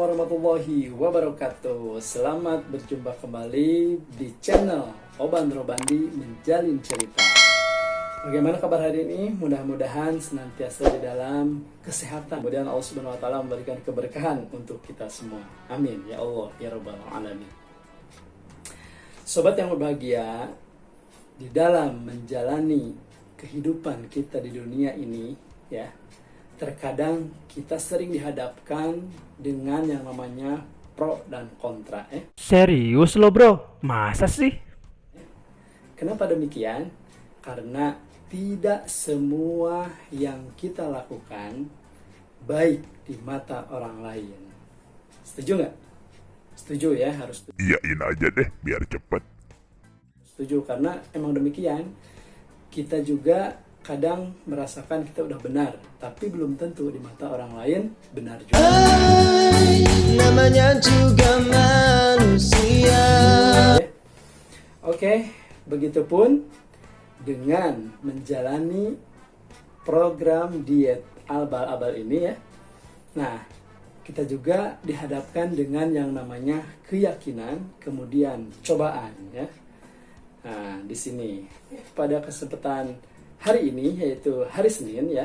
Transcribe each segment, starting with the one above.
warahmatullahi wabarakatuh. Selamat berjumpa kembali di channel Oban Robandi Menjalin Cerita. Bagaimana kabar hari ini? Mudah-mudahan senantiasa di dalam kesehatan. Kemudian Allah Subhanahu wa taala memberikan keberkahan untuk kita semua. Amin ya Allah ya rabbal alamin. Sobat yang berbahagia, di dalam menjalani kehidupan kita di dunia ini, ya, terkadang kita sering dihadapkan dengan yang namanya pro dan kontra. Serius lo bro? Masa sih? Kenapa demikian? Karena tidak semua yang kita lakukan baik di mata orang lain. Setuju nggak? Setuju ya, harus setuju. Iyain aja deh biar cepet. Setuju, karena emang demikian. Kita juga kadang merasakan kita udah benar, tapi belum tentu di mata orang lain benar juga. Namanya juga manusia. Oke, begitupun dengan menjalani program diet abal-abal ini ya. Nah, kita juga dihadapkan dengan yang namanya keyakinan, kemudian cobaan ya. Nah, di sini pada kesempatan hari ini, yaitu hari Senin ya.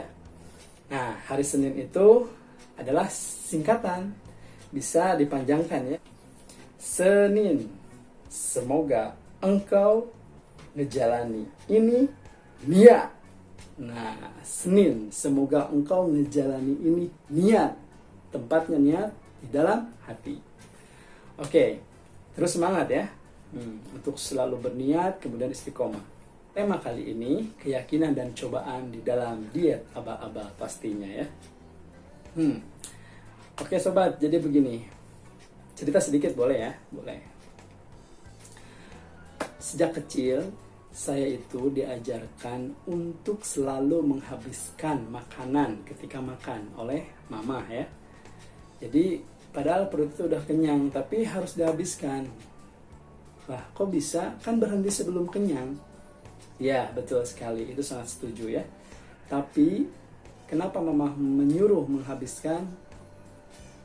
Nah, hari Senin itu adalah singkatan, bisa dipanjangkan ya. Senin, semoga engkau ngejalani ini niat. Nah, Senin, semoga engkau ngejalani ini niat. Tempatnya niat di dalam hati. Oke, terus semangat ya. Untuk selalu berniat, kemudian istiqomah. Tema kali ini, keyakinan dan cobaan di dalam diet abal-abal pastinya ya. Oke sobat, jadi begini. Cerita sedikit boleh ya? Boleh. Sejak kecil, saya itu diajarkan untuk selalu menghabiskan makanan ketika makan oleh mama ya. Jadi, padahal perut itu udah kenyang, tapi harus dihabiskan. Lah, kok bisa? Kan berhenti sebelum kenyang. Ya, betul sekali. Itu sangat setuju ya. Tapi, kenapa mama menyuruh menghabiskan?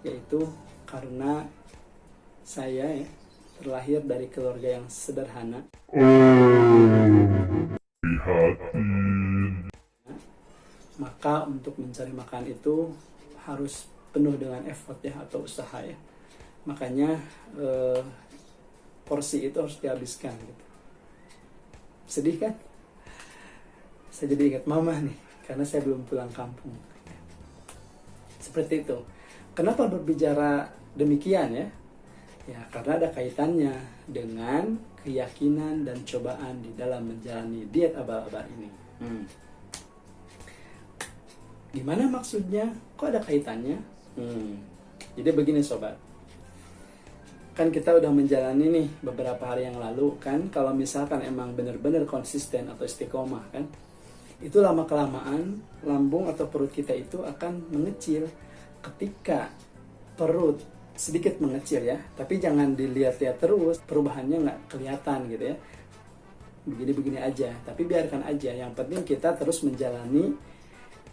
Yaitu karena saya ya, terlahir dari keluarga yang sederhana. Maka untuk mencari makan itu harus penuh dengan effort ya, atau usaha ya. Makanya porsi itu harus dihabiskan gitu. Sedih kan? Saya jadi ingat mama nih, karena saya belum pulang kampung. Seperti itu. Kenapa berbicara demikian ya? Ya, karena ada kaitannya dengan keyakinan dan cobaan di dalam menjalani diet abal-abal ini. Gimana maksudnya? Kok ada kaitannya? Jadi begini sobat. Kan kita udah menjalani nih beberapa hari yang lalu kan, kalau misalkan emang benar-benar konsisten atau istiqomah kan, itu lama-kelamaan lambung atau perut kita itu akan mengecil. Ketika perut sedikit mengecil ya, tapi jangan dilihat-lihat terus, perubahannya nggak kelihatan gitu ya, begini-begini aja, tapi biarkan aja. Yang penting kita terus menjalani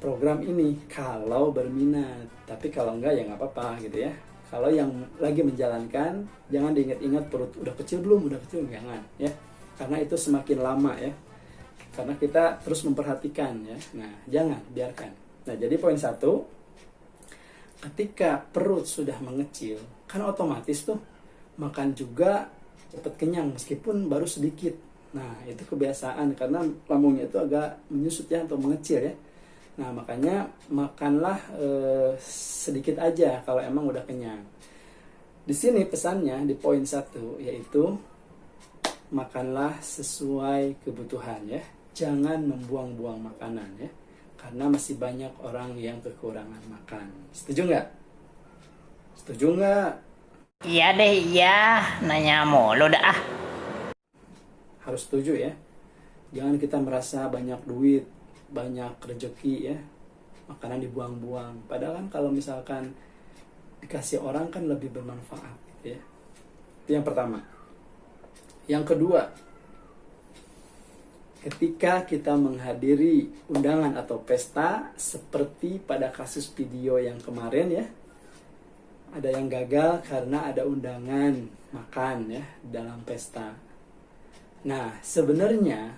program ini kalau berminat, tapi kalau enggak ya nggak apa-apa gitu ya. Kalau yang lagi menjalankan, jangan diingat-ingat perut udah kecil belum, jangan ya. Karena itu semakin lama ya. Karena kita terus memperhatikan ya. Nah, jangan, biarkan. Nah, jadi poin 1, ketika perut sudah mengecil, kan otomatis tuh makan juga cepat kenyang meskipun baru sedikit. Nah, itu kebiasaan karena lambungnya itu agak menyusut ya, atau mengecil ya. Nah, makanya makanlah sedikit aja kalau emang udah kenyang. Di sini pesannya di poin 1 yaitu makanlah sesuai kebutuhan ya. Jangan membuang-buang makanan ya. Karena masih banyak orang yang kekurangan makan. Setuju nggak? Setuju nggak? Iya deh, iya. Nanya mulu dah. Harus setuju ya. Jangan kita merasa banyak duit, banyak rezeki ya, makanan dibuang-buang. Padahal kan kalau misalkan dikasih orang kan lebih bermanfaat gitu ya. Itu yang pertama. Yang kedua, ketika kita menghadiri undangan atau pesta seperti pada kasus video yang kemarin ya, ada yang gagal karena ada undangan makan ya dalam pesta. Nah, sebenarnya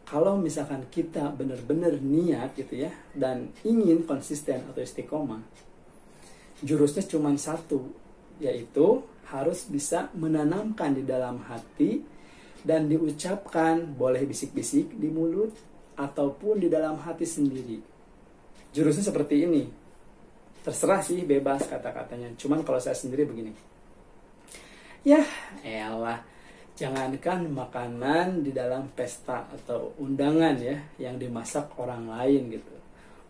kalau misalkan kita benar-benar niat gitu ya dan ingin konsisten atau istiqomah, jurusnya cuma satu, yaitu harus bisa menanamkan di dalam hati dan diucapkan, boleh bisik-bisik di mulut ataupun di dalam hati sendiri. Jurusnya seperti ini. Terserah sih, bebas kata-katanya. Cuman kalau saya sendiri begini. Ya, elah. Jangankan makanan di dalam pesta atau undangan ya, yang dimasak orang lain gitu.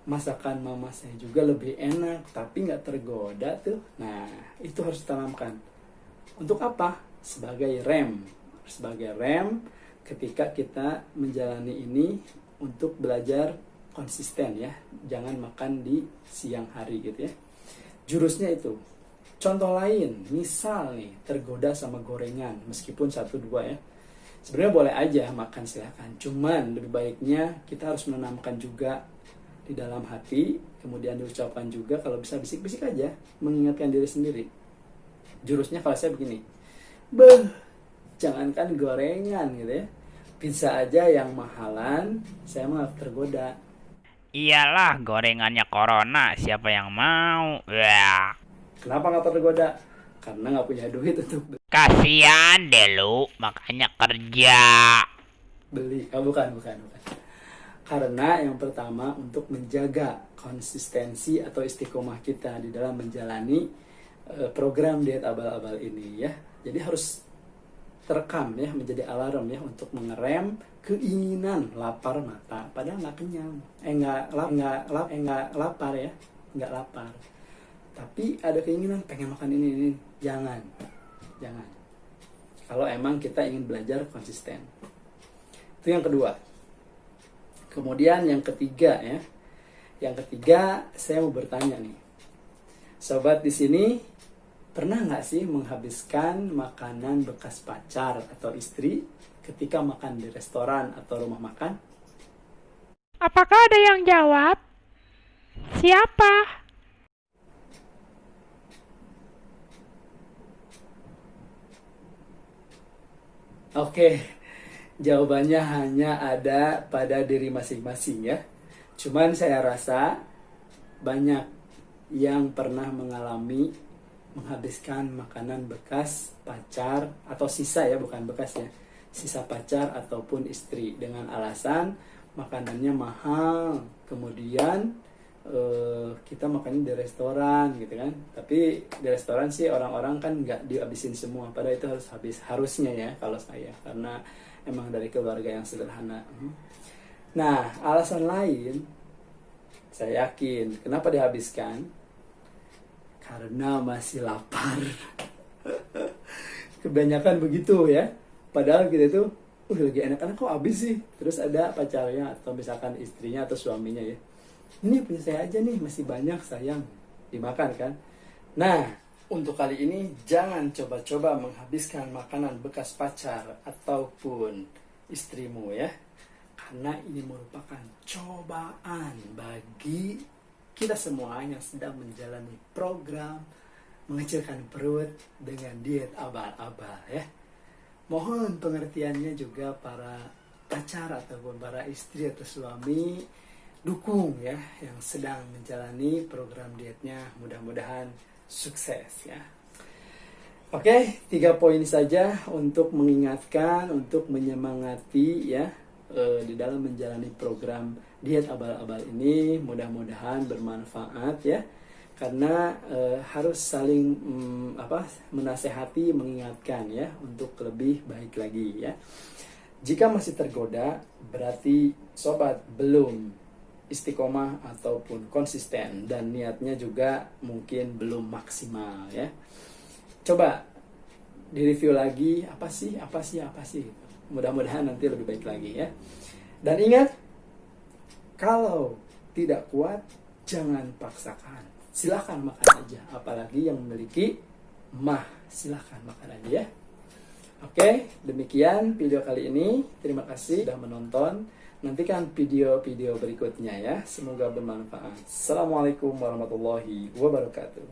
Masakan mama saya juga lebih enak, tapi nggak tergoda tuh. Nah, itu harus ditanamkan. Untuk apa? Sebagai rem. Sebagai rem ketika kita menjalani ini untuk belajar konsisten ya. Jangan makan di siang hari gitu ya. Jurusnya itu. Contoh lain, misal nih tergoda sama gorengan, meskipun 1-2 ya. Sebenarnya boleh aja makan silakan. Cuman lebih baiknya kita harus menanamkan juga di dalam hati, kemudian diucapkan juga, kalau bisa bisik-bisik aja, mengingatkan diri sendiri. Jurusnya kalau saya begini. Jangankan gorengan gitu ya. Pizza aja yang mahalan, saya malah tergoda. Iyalah, gorengannya corona, siapa yang mau? Wah. Kenapa nggak tergoda? Karena nggak punya duit untuk Kasian deh lu, makanya kerja. beli. Bukan. Karena yang pertama untuk menjaga konsistensi atau istiqomah kita di dalam menjalani program diet abal-abal ini ya. Jadi harus terekam ya, menjadi alarm ya untuk mengerem keinginan lapar mata padahal nggak kenyang, nggak lapar ya, nggak lapar, tapi ada keinginan pengen makan ini. Jangan kalau emang kita ingin belajar konsisten. Itu yang kedua. Kemudian yang ketiga ya, saya mau bertanya nih, sobat di sini, pernah nggak sih menghabiskan makanan bekas pacar atau istri ketika makan di restoran atau rumah makan? Apakah ada yang jawab? Siapa? Oke, jawabannya hanya ada pada diri masing-masing ya. Cuman saya rasa banyak yang pernah mengalami menghabiskan makanan bekas pacar atau sisa ya, bukan bekas ya, sisa pacar ataupun istri dengan alasan makanannya mahal, kemudian kita makannya di restoran gitu kan. Tapi di restoran sih orang-orang kan nggak dihabisin semua, padahal itu harus habis, harusnya ya kalau saya, karena emang dari keluarga yang sederhana. Nah, alasan lain saya yakin kenapa dihabiskan, karena masih lapar. Kebanyakan begitu ya. Padahal kita tuh lagi enak-enak kok habis sih. Terus ada pacarnya atau misalkan istrinya atau suaminya ya. Ini punya saya aja nih, masih banyak sayang. Dimakan kan. Nah, untuk kali ini jangan coba-coba menghabiskan makanan bekas pacar ataupun istrimu ya. Karena ini merupakan cobaan bagi kita semua yang sedang menjalani program mengecilkan perut dengan diet abal-abal ya. Mohon pengertiannya juga para pacar ataupun para istri atau suami, dukung ya yang sedang menjalani program dietnya, mudah-mudahan sukses ya. Oke, 3 poin saja untuk mengingatkan, untuk menyemangati ya di dalam menjalani program diet abal-abal ini. Mudah-mudahan bermanfaat ya, karena harus saling menasehati, mengingatkan ya untuk lebih baik lagi ya. Jika masih tergoda, berarti sobat belum istiqomah ataupun konsisten, dan niatnya juga mungkin belum maksimal ya. Coba direview lagi, apa sih. Mudah-mudahan nanti lebih baik lagi ya. Dan ingat, kalau tidak kuat, jangan paksakan. Silakan makan aja. Apalagi yang memiliki silakan makan aja ya. Oke, demikian video kali ini. Terima kasih sudah menonton. Nantikan video-video berikutnya ya. Semoga bermanfaat. Assalamualaikum warahmatullahi wabarakatuh.